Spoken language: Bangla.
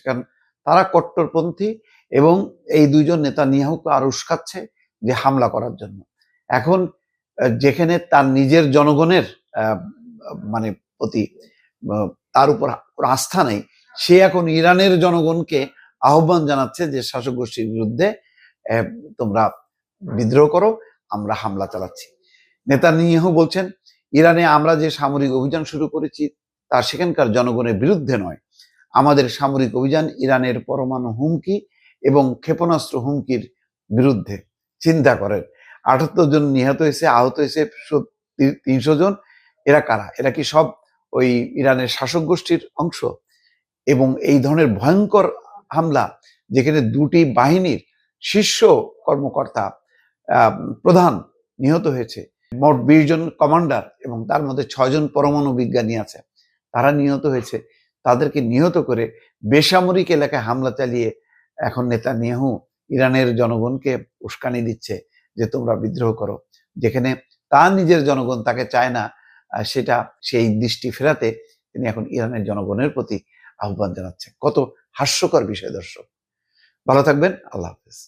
কারণ তারা কট্টরপন্থী এবং এই দুইজন নেতানিয়াহুকে আরো উস্কাচ্ছে যে হামলা করার জন্য। এখন যেখানে তার নিজের জনগণের মানে প্রতি তার উপর আস্থা নেই, সে এখন ইরানের জনগণকে আহ্বান জানাচ্ছে যে শাসক গোষ্ঠীর বিরুদ্ধে তোমরা বিদ্রোহ করো, আমরা হামলা চালাচ্ছি। নেতানিয়াহু বলছেন, ইরানে আমরা যে সামরিক অভিযান শুরু করেছি তা সেখানকার জনগণের বিরুদ্ধে নয়। আমাদের সামরিক অভিযান ইরানের পরমাণু হুমকি এবং ক্ষেপণাস্ত্র হুমকির বিরুদ্ধে। চিন্তা করেন, ৭৮ জন নিহত হয়েছে, আহত হয়েছে ৩০০ জন। এরা কারা? এরা কি সব ওই ইরানের শাসক গোষ্ঠীর অংশ? এবং এই ধরনের ভয়ঙ্কর হামলা, যেখানে দুটি বাহিনীর শীর্ষ কর্মকর্তা প্রধান নিহত হয়েছে, মোট ২০ জন কমান্ডার এবং তার মধ্যে ৬ জন পরমাণু বিজ্ঞানী আছে, তারা নিহত হয়েছে। তাদেরকে নিহত করে বেসামরিক এলাকায় হামলা চালিয়ে এখন নেতানিয়াহু ইরানের জনগণকে উস্কানি দিচ্ছে যে তোমরা বিদ্রোহ করো, যেখানে তার নিজের জনগণ তাকে চায় না। সেটা সেই দৃষ্টি ফেরাতে তিনি এখন ইরানের জনগণের প্রতি আহ্বান জানাচ্ছেন। কত হাস্যকর বিষয় দর্শক। ভালো থাকবেন। আল্লাহ হাফেজ।